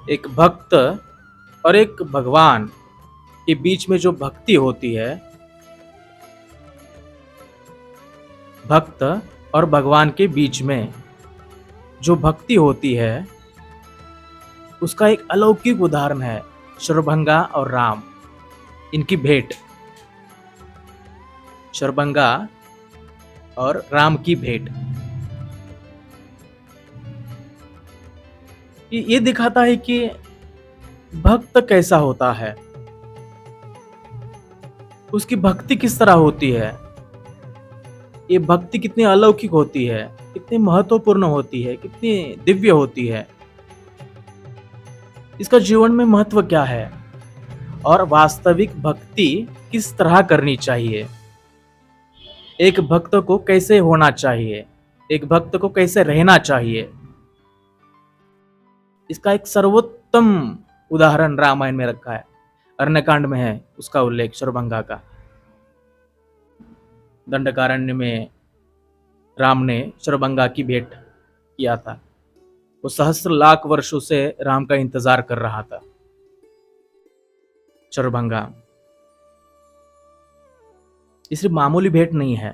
एक भक्त और एक भगवान के बीच में जो भक्ति होती है, भक्त और भगवान के बीच में जो भक्ति होती है, उसका एक अलौकिक उदाहरण है शरभंगा और राम, इनकी भेंट। शरभंगा और राम की भेंट ये दिखाता है कि भक्त कैसा होता है, उसकी भक्ति किस तरह होती है, ये भक्ति कितनी अलौकिक होती है, कितनी महत्वपूर्ण होती है, कितनी दिव्य होती है, इसका जीवन में महत्व क्या है और वास्तविक भक्ति किस तरह करनी चाहिए, एक भक्त को कैसे होना चाहिए, एक भक्त को कैसे रहना चाहिए, इसका एक सर्वोत्तम उदाहरण रामायण में रखा है। अरण्यकांड में है उसका उल्लेख शरभंगा का। दंडकारण्य में राम ने शरभंगा की भेंट किया था। वो सहस्र लाख वर्षों से राम का इंतजार कर रहा था। शरभंगा ये सिर्फ मामूली भेंट नहीं है,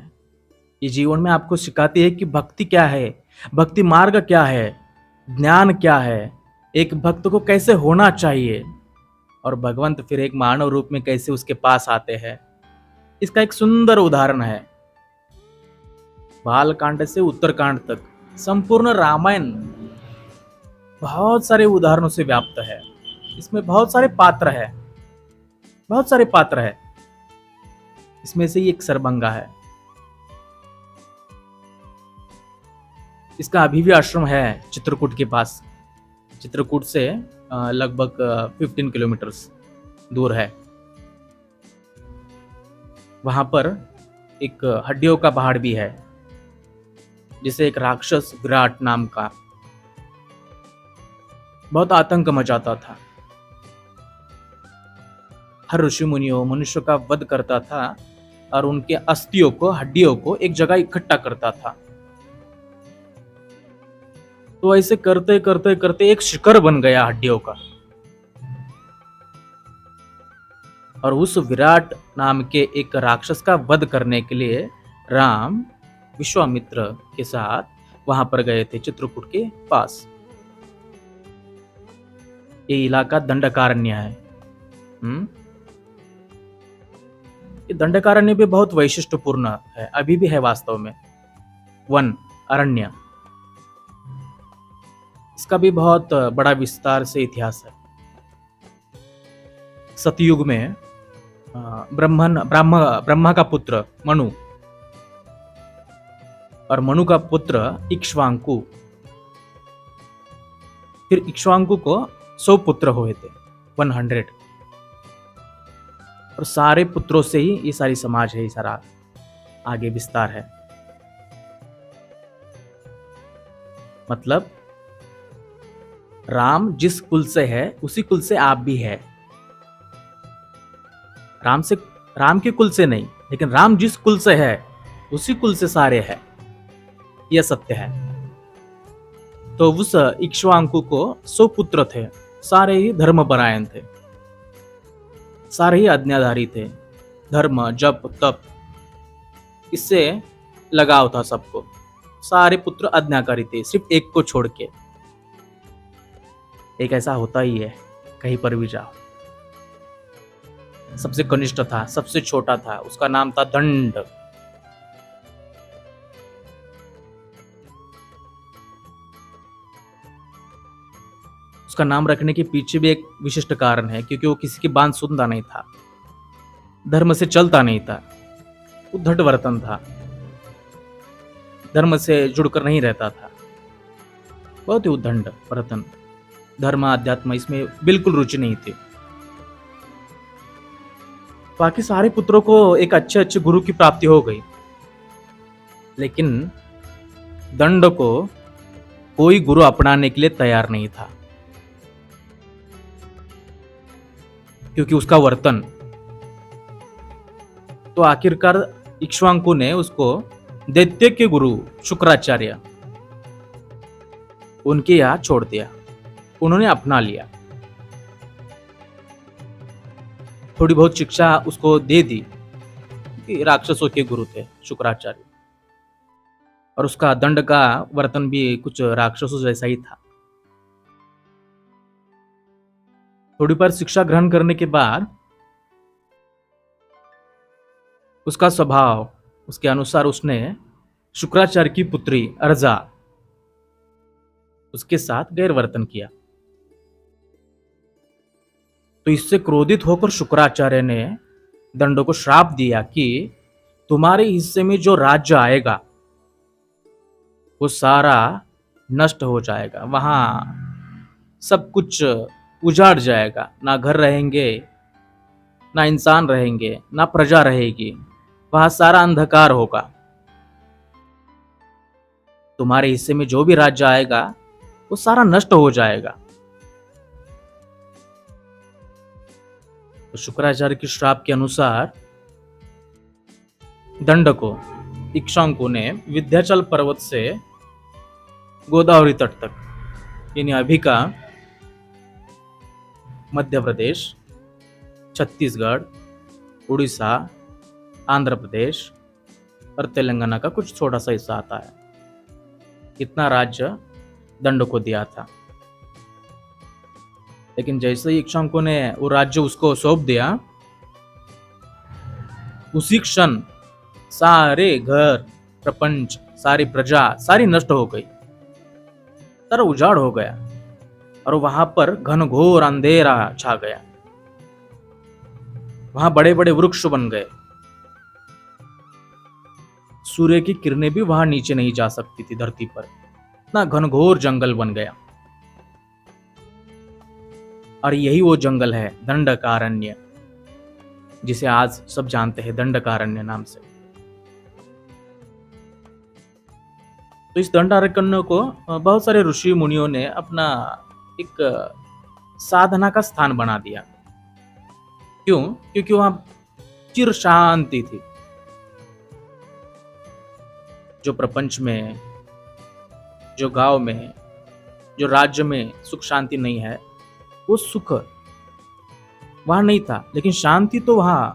ये जीवन में आपको सिखाती है कि भक्ति क्या है, भक्ति मार्ग क्या है, ज्ञान क्या है, एक भक्त को कैसे होना चाहिए और भगवंत फिर एक मानव रूप में कैसे उसके पास आते हैं। इसका एक सुंदर उदाहरण है। बालकांड से उत्तरकांड तक संपूर्ण रामायण बहुत सारे उदाहरणों से व्याप्त है। इसमें बहुत सारे पात्र है, बहुत सारे पात्र है। इसमें से एक शरभंगा है। इसका अभी भी आश्रम है चित्रकूट के पास। चित्रकूट से लगभग 15 किलोमीटर्स दूर है। वहां पर एक हड्डियों का पहाड़ भी है, जिसे एक राक्षस विराट नाम का बहुत आतंक मचाता था। हर ऋषि मुनियों मनुष्य का वध करता था और उनके अस्थियों को, हड्डियों को एक जगह इकट्ठा करता था। तो ऐसे करते करते करते एक शिखर बन गया हड्डियों का। और उस विराट नाम के एक राक्षस का वध करने के लिए राम विश्वामित्र के साथ वहां पर गए थे चित्रकूट के पास। ये इलाका दंडकारण्य है। ये दंडकारण्य भी बहुत वैशिष्ट्यपूर्ण है, अभी भी है वास्तव में। वन अरण्य, इसका भी बहुत बड़ा विस्तार से इतिहास है। सतयुग में ब्रह्मा का पुत्र मनु और मनु का पुत्र इक्ष्वाकु, फिर इक्ष्वाकु को 100 पुत्र हुए थे, 100। और सारे पुत्रों से ही ये सारी समाज है, ये सारा आगे विस्तार है। मतलब राम जिस कुल से है उसी कुल से आप भी है। राम के कुल से नहीं, लेकिन राम जिस कुल से है उसी कुल से सारे हैं, यह सत्य है। तो उस इक्ष्वाकु को 100 पुत्र थे, सारे ही धर्मपरायण थे, सारे ही आज्ञाधारी थे। धर्म जप तप इससे लगाव था सबको। सारे पुत्र आज्ञाकारी थे, सिर्फ एक को छोड़ के। एक ऐसा होता ही है, कहीं पर भी जाओ। सबसे कनिष्ठ था, सबसे छोटा था, उसका नाम था दंड। उसका नाम रखने के पीछे भी एक विशिष्ट कारण है, क्योंकि वो किसी की बात सुनता नहीं था, धर्म से चलता नहीं था, उद्धट वर्तन था, धर्म से जुड़कर नहीं रहता था, बहुत ही उद्दंड वर्तन। धर्म अध्यात्म इसमें बिल्कुल रुचि नहीं थी। बाकी सारे पुत्रों को एक अच्छे अच्छे गुरु की प्राप्ति हो गई, लेकिन दंड को कोई गुरु अपनाने के लिए तैयार नहीं था, क्योंकि उसका वर्तन। तो आखिरकार इक्ष्वाकु ने उसको दैत्य के गुरु शुक्राचार्य उनके यहां छोड़ दिया, उन्होंने अपना लिया। थोड़ी बहुत शिक्षा उसको दे दी कि राक्षसों के गुरु थे शुक्राचार्य, और उसका दंड का वर्तन भी कुछ राक्षसों जैसा ही था। थोड़ी बार शिक्षा ग्रहण करने के बाद उसका स्वभाव, उसके अनुसार उसने शुक्राचार्य की पुत्री अर्जा, उसके साथ गैरवर्तन किया। तो इससे क्रोधित होकर शुक्राचार्य ने दंड को श्राप दिया कि तुम्हारे हिस्से में जो राज्य आएगा वो सारा नष्ट हो जाएगा, वहां सब कुछ उजाड़ जाएगा, ना घर रहेंगे, ना इंसान रहेंगे, ना प्रजा रहेगी, वहां सारा अंधकार होगा। तुम्हारे हिस्से में जो भी राज्य आएगा वो सारा नष्ट हो जाएगा। तो शुक्राचार्य के श्राप के अनुसार दंड को इक्ष्वाकु ने विंध्याचल पर्वत से गोदावरी तट तक, यानी अभी का मध्य प्रदेश, छत्तीसगढ़, उड़ीसा, आंध्र प्रदेश और तेलंगाना का कुछ छोटा सा हिस्सा आता है, इतना राज्य दंड को दिया था। लेकिन जैसे ही इक्ष्वाकु ने वो राज्य उसको सौंप दिया, उसी क्षण सारे घर, प्रपंच, सारी प्रजा सारी नष्ट हो गई, सारा उजाड़ हो गया, और वहां पर घनघोर अंधेरा छा गया। वहां बड़े बड़े वृक्ष बन गए, सूर्य की किरणें भी वहां नीचे नहीं जा सकती थी धरती पर, इतना घनघोर जंगल बन गया। और यही वो जंगल है दंडकारण्य, जिसे आज सब जानते हैं दंडकारण्य नाम से। तो इस दंडारण्य को बहुत सारे ऋषि मुनियों ने अपना एक साधना का स्थान बना दिया। क्यों? क्योंकि वहां चिर शांति थी। जो प्रपंच में, जो गांव में, जो राज्य में सुख शांति नहीं है, वो सुख वहां नहीं था, लेकिन शांति तो वहां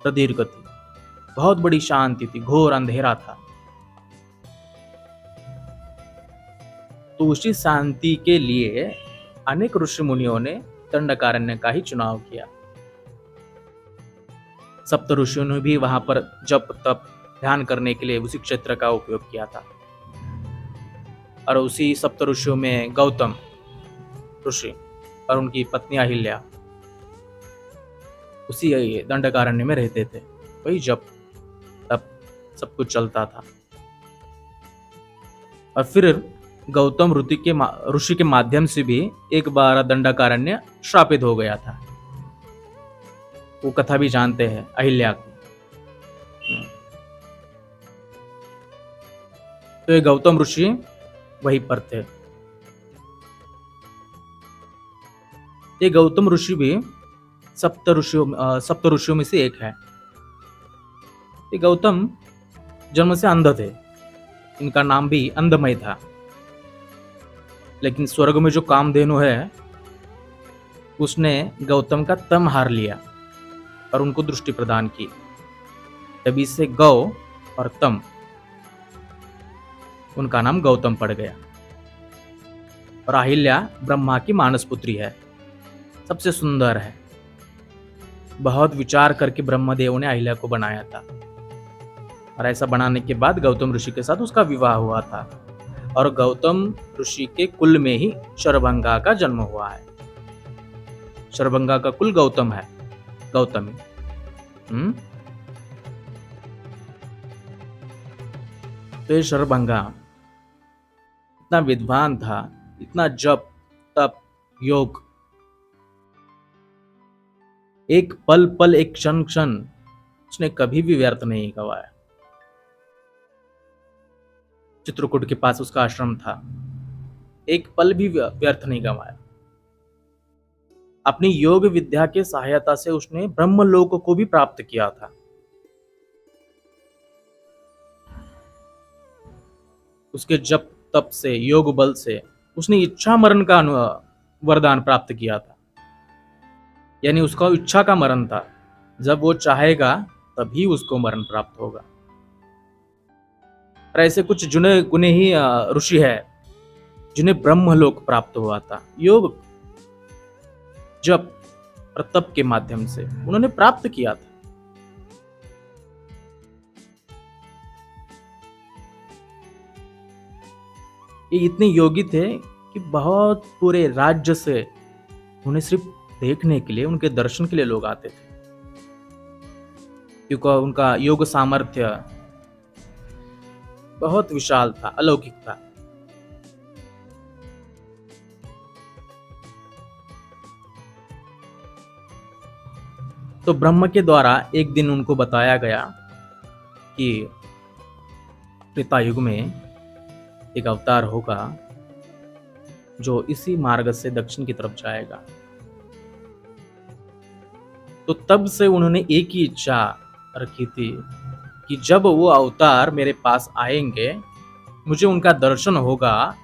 प्रदीर्घ थी, बहुत बड़ी शांति थी, घोर अंधेरा था। तो उसी शांति के लिए अनेक ऋषि मुनियों ने दंडकारण्य का ही चुनाव किया। सप्त ऋषियों ने भी वहां पर जप तप ध्यान करने के लिए उसी क्षेत्र का उपयोग किया था। और उसी सप्त ऋषियों में गौतम ऋषि और उनकी पत्नी अहिल्या उसी दंडकारण्य में रहते थे। वही जप तप सब कुछ चलता था। और फिर गौतम ऋषि के माध्यम से भी एक बार दंडकारण्य श्रापित हो गया था। वो कथा भी जानते हैं अहिल्या की। तो ये गौतम ऋषि वहीं पर थे। ये गौतम ऋषि भी सप्त ऋषियों में से एक है। ये गौतम जन्म से अंध थे, इनका नाम भी अंधमय था। लेकिन स्वर्ग में जो कामधेनु है, उसने गौतम का तम हार लिया और उनको दृष्टि प्रदान की। तभी से गौ और तम, उनका नाम गौतम पड़ गया। और अहिल्या ब्रह्मा की मानस पुत्री है, सबसे सुंदर है। बहुत विचार करके ब्रह्मदेव ने अहिल्या को बनाया था, और ऐसा बनाने के बाद गौतम ऋषि के साथ उसका विवाह हुआ था। और गौतम ऋषि के कुल में ही शरभंगा का जन्म हुआ है। शरभंगा का कुल गौतम है, गौतमी। तो ये शरभंगा इतना विद्वान था, इतना जप तप योग, एक पल पल एक क्षण क्षण उसने कभी भी व्यर्थ नहीं गवाया। चित्रकूट के पास उसका आश्रम था, एक पल भी व्यर्थ नहीं गवाया। अपनी योग विद्या के सहायता से उसने ब्रह्मलोक को भी प्राप्त किया था। उसके जप तप से, योग बल से उसने इच्छा मरण का वरदान प्राप्त किया था। यानी उसका इच्छा का मरण था। जब वो चाहेगा तभी उसको मरण प्राप्त होगा। और ऐसे कुछ जुने गुने ही ऋषि है जिन्हें ब्रह्मलोक प्राप्त हुआ था, योग जप और तप के माध्यम से उन्होंने प्राप्त किया था। ये इतने योगी थे कि बहुत पूरे राज्य से उन्हें सिर्फ देखने के लिए, उनके दर्शन के लिए लोग आते थे, क्योंकि उनका योग सामर्थ्य बहुत विशाल था, अलौकिक था। तो ब्रह्म के द्वारा एक दिन उनको बताया गया कि त्रेता युग में एक अवतार होगा जो इसी मार्ग से दक्षिण की तरफ जाएगा। तो तब से उन्होंने एक ही इच्छा रखी थी कि जब वो अवतार मेरे पास आएंगे, मुझे उनका दर्शन होगा,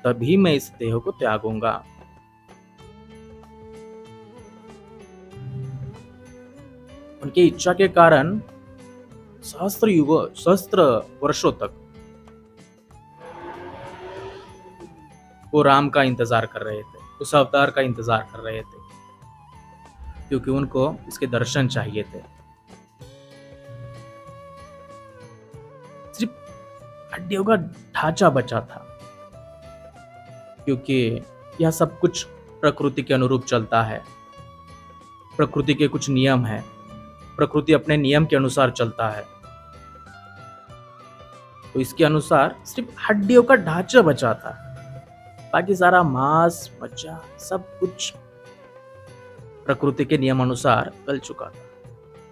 तभी मैं इस देह को त्यागूंगा। उनकी इच्छा के कारण सहस्त्र वर्षों तक वो राम का इंतजार कर रहे थे, उस अवतार का इंतजार कर रहे थे, क्योंकि उनको इसके दर्शन चाहिए थे। सिर्फ हड्डियों का ढांचा बचा था, क्योंकि यह सब कुछ प्रकृति के अनुरूप चलता है। प्रकृति के कुछ नियम है, प्रकृति अपने नियम के अनुसार चलता है। तो इसके अनुसार सिर्फ हड्डियों का ढांचा बचा था, बाकी सारा मांस मज्जा सब कुछ प्रकृति के नियम अनुसार गल चुका था।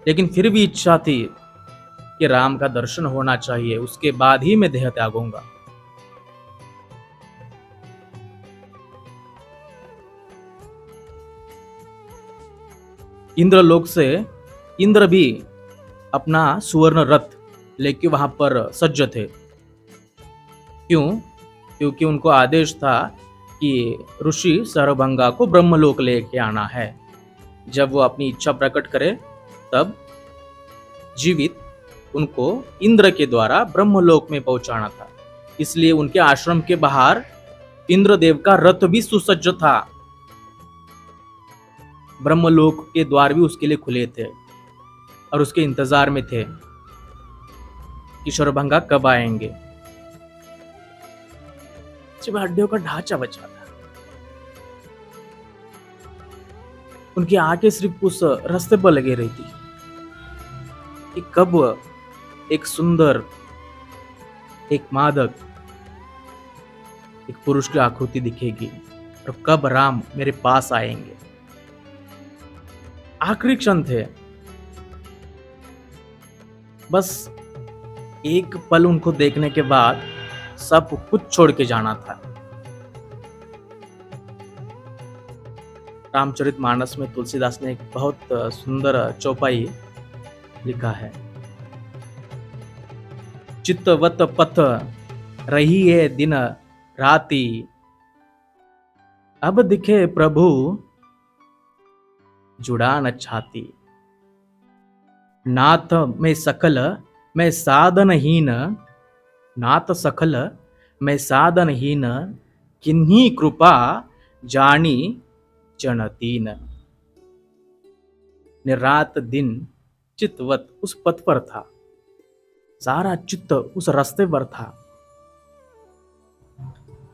लेकिन फिर भी इच्छा थी कि राम का दर्शन होना चाहिए, उसके बाद ही मैं देह त्यागूंगा। इंद्रलोक से इंद्र भी अपना सुवर्ण रथ लेके वहां पर सज्ज थे। क्यों? क्योंकि उनको आदेश था कि ऋषि सरभंगा को ब्रह्मलोक लेके आना है। जब वो अपनी इच्छा प्रकट करे तब जीवित उनको इंद्र के द्वारा ब्रह्मलोक में पहुंचाना था। इसलिए उनके आश्रम के बाहर इंद्रदेव का रथ भी सुसज्ज था। ब्रह्मलोक के द्वार भी उसके लिए खुले थे और उसके इंतजार में थे कि शरभंगा कब आएंगे। सिर्फ हड्डियों का ढांचा बचा था। उनकी आंखें सिर्फ उस रास्ते पर लगी रही थी कि कब एक सुंदर, एक मादक, एक पुरुष की आकृति दिखेगी और कब राम मेरे पास आएंगे। आखिरी क्षण थे, बस एक पल उनको देखने के बाद सब कुछ छोड़ के जाना था। रामचरितमानस में तुलसीदास ने एक बहुत सुंदर चौपाई लिखा है। चित्तवत पथ रही है दिन राती, अब दिखे प्रभु जुड़ा न छाती। नाथ में सकल मैं साधनहीन, नाथ सकल मैं साधनहीन, किन्हीं कृपा जानी जनतीन। रात दिन चित्तवत उस पथ पर था, सारा चित्त उस रास्ते पर था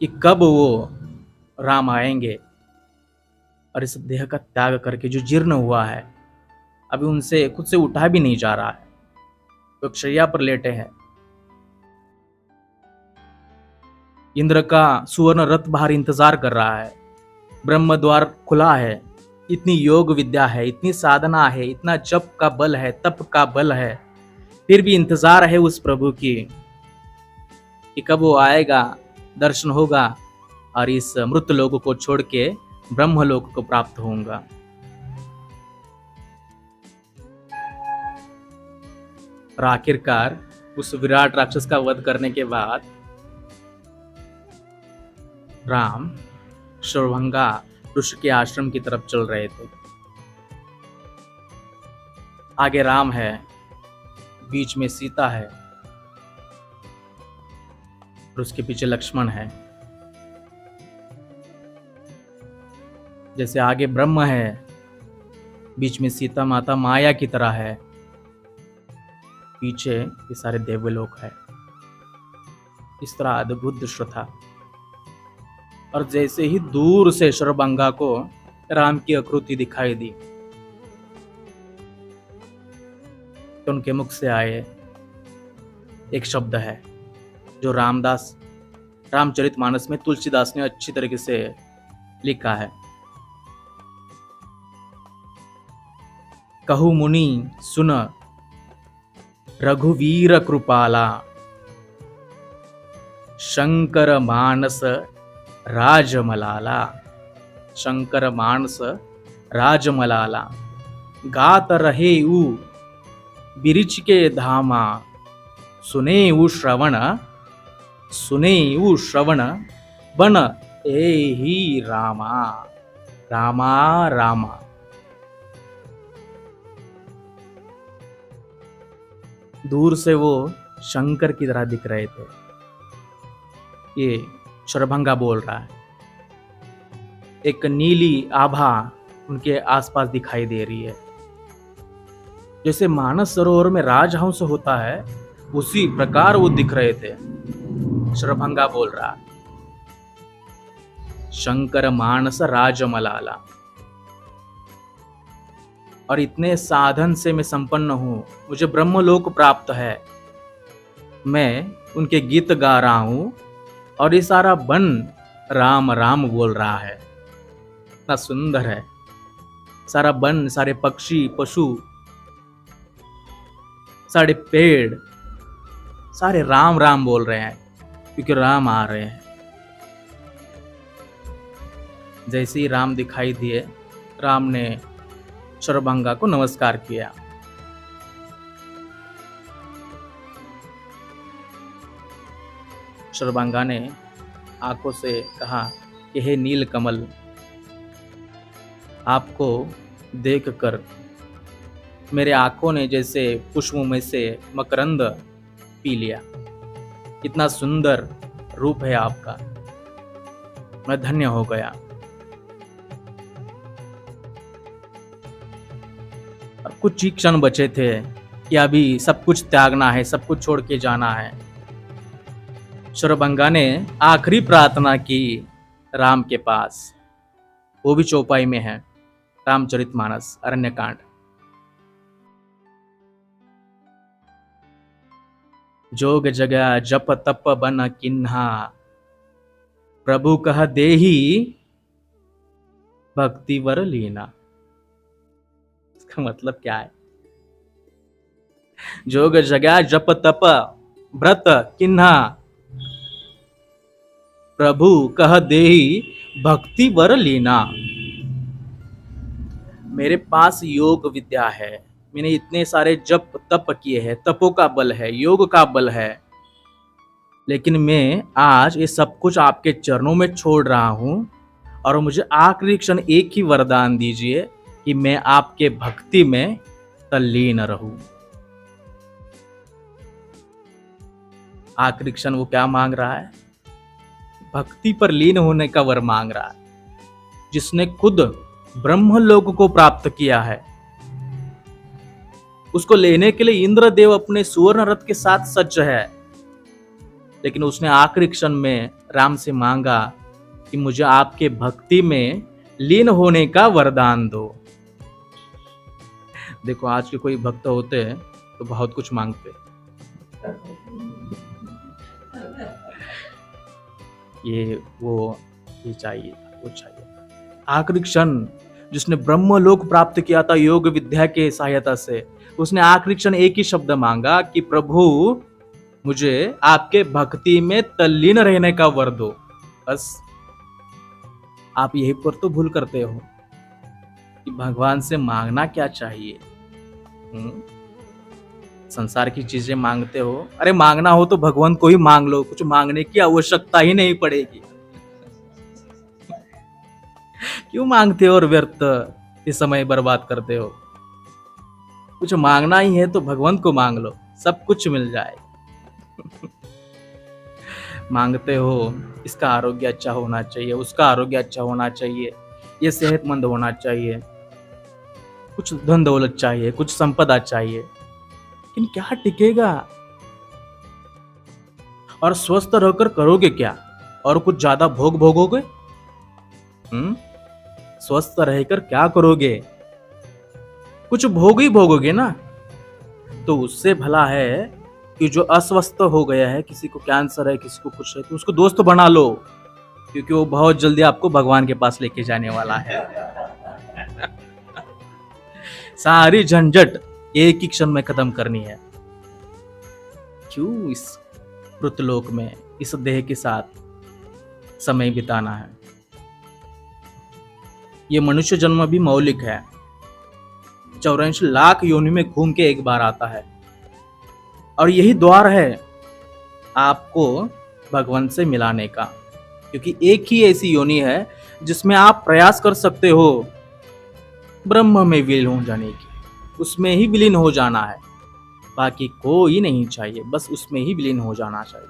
कि कब वो राम आएंगे और इस देह का त्याग करके जो जीर्ण हुआ है, अभी उनसे खुद से उठा भी नहीं जा रहा है, तो शैया पर लेटे हैं। इंद्र का सुवर्ण रथ बाहर इंतजार कर रहा है, ब्रह्म द्वार खुला है, इतनी योग विद्या है, इतनी साधना है, इतना जप का बल है, तप का बल है, फिर भी इंतजार है उस प्रभु की कि कब वो आएगा, दर्शन होगा और इस मृत लोक को छोड़ के ब्रह्मलोक को प्राप्त होऊंगा। और आखिरकार उस विराट राक्षस का वध करने के बाद राम शरभंगा ऋषि के आश्रम की तरफ चल रहे थे। आगे राम है, बीच में सीता है और उसके पीछे लक्ष्मण है। जैसे आगे ब्रह्म है, बीच में सीता माता माया की तरह है, पीछे ये सारे देवलोक है। इस तरह अद्भुत दृश्य था। और जैसे ही दूर से शरभंगा को राम की आकृति दिखाई दी तो उनके मुख से आए एक शब्द है जो रामचरितमानस में तुलसीदास ने अच्छी तरीके से लिखा है। कहु मुनि सुन रघुवीर कृपाला, शंकर मानस राजमलाला। शंकर मानस राजमलाला, गात रहे उ बिरिच के धामा, सुने उ श्रवण बन ए ही रामा। रामा रामा। दूर से वो शंकर की तरह दिख रहे थे। ये शरभंगा बोल रहा है। एक नीली आभा उनके आसपास दिखाई दे रही है। जैसे मानस सरोवर में राजहंस होता है उसी प्रकार वो दिख रहे थे। शरभंगा बोल रहा है, शंकर मानस राजमलाला। और इतने साधन से मैं संपन्न हूं, मुझे ब्रह्मलोक प्राप्त है। मैं उनके गीत गा रहा हूं और ये सारा वन राम राम बोल रहा है। इतना सुंदर है सारा वन, सारे पक्षी पशु, सारे पेड़, सारे राम राम बोल रहे हैं क्योंकि राम आ रहे हैं। जैसे ही राम दिखाई दिए, राम ने शरभंगा को नमस्कार किया। शरभंगा ने आंखों से कहा कि हे नील कमल, आपको देखकर मेरे आंखों ने जैसे पुष्पों में से मकरंद पी लिया। इतना सुंदर रूप है आपका, मैं धन्य हो गया। और कुछ ही क्षण बचे थे कि अभी सब कुछ त्यागना है, सब कुछ छोड़ के जाना है। शरभंगा ने आखिरी प्रार्थना की राम के पास, वो भी चौपाई में है, रामचरितमानस अरण्यकांड। जोग जगह जप तप बन किन्हा, प्रभु कह देही भक्ति वर लीना। इसका मतलब क्या है? जोग जगह जप तप व्रत किन्हा, प्रभु कह देही भक्ति वर लीना। मेरे पास योग विद्या है, मैंने इतने सारे जप तप किए हैं, तपों का बल है, योग का बल है, लेकिन मैं आज ये सब कुछ आपके चरणों में छोड़ रहा हूं और मुझे आखिरी क्षण एक ही वरदान दीजिए कि मैं आपके भक्ति में तल्लीन रहूं। आखिरी क्षण वो क्या मांग रहा है? भक्ति पर लीन होने का वर मांग रहा है। जिसने खुद ब्रह्मलोक को प्राप्त किया है, उसको लेने के लिए इंद्रदेव अपने सुवर्ण रथ के साथ सज्ज है, लेकिन उसने आखिरी क्षण में राम से मांगा कि मुझे आपके भक्ति में लीन होने का वरदान दो। देखो, आज के कोई भक्त होते हैं तो बहुत कुछ मांगते, ये चाहिए, वो चाहिए। आखिरी क्षण जिसने ब्रह्मलोक प्राप्त किया था योग विद्या के सहायता से, उसने आखिरी क्षण एक ही शब्द मांगा कि प्रभु मुझे आपके भक्ति में तल्लीन रहने का वर दो। बस आप यही पर तो भूल करते हो कि भगवान से मांगना क्या चाहिए। संसार की चीजें मांगते हो, अरे मांगना हो तो भगवान को ही मांग लो, कुछ मांगने की आवश्यकता ही नहीं पड़ेगी। क्यों मांगते हो और व्यर्थ ये समय बर्बाद करते हो? कुछ मांगना ही है तो भगवंत को मांग लो, सब कुछ मिल जाए। मांगते हो इसका आरोग्य अच्छा होना चाहिए, उसका आरोग्य अच्छा होना चाहिए, ये सेहतमंद होना चाहिए, कुछ धन दौलत चाहिए, कुछ संपदा चाहिए, लेकिन क्या टिकेगा? और स्वस्थ रहकर करोगे क्या? और कुछ ज्यादा भोग भोगोगे? स्वस्थ रहकर क्या करोगे? कुछ भोग ही भोगोगे ना। तो उससे भला है कि जो अस्वस्थ हो गया है, किसी को कैंसर है, किसी को कुछ है, तो उसको दोस्त बना लो, क्योंकि वो बहुत जल्दी आपको भगवान के पास लेके जाने वाला है। सारी झंझट एक ही क्षण में खत्म करनी है। क्यों इस पृथ्वीलोक में इस देह के साथ समय बिताना है? ये मनुष्य जन्म भी मौलिक है, 84 लाख योनि में घूम के एक बार आता है, और यही द्वार है आपको भगवान से मिलाने का, क्योंकि एक ही ऐसी योनि है जिसमें आप प्रयास कर सकते हो ब्रह्म में विलीन हो जाने की, उसमें ही विलीन हो जाना है, बाकी कोई नहीं चाहिए, बस उसमें ही विलीन हो जाना चाहिए।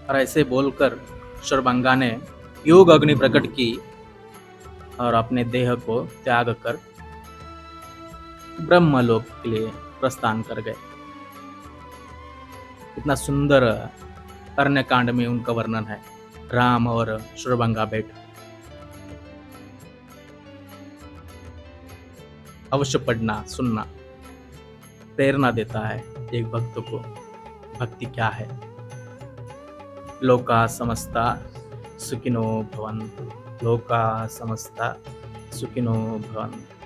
और ऐसे बोलकर शर्वंगा ने योग अग्नि प्रकट की और अपने देह को त्याग कर ब्रह्मलोक के लिए प्रस्थान कर गए। इतना सुंदर अरण्य कांड में उनका वर्णन है, राम और शर्वंगा भेंट। अवश्य पढ़ना, सुनना, प्रेरणा देता है एक भक्त को। भक्ति क्या है? लोका समस्ता सुखिनो भवन्तु, लोका समस्ता सुखिनो भवन्तु।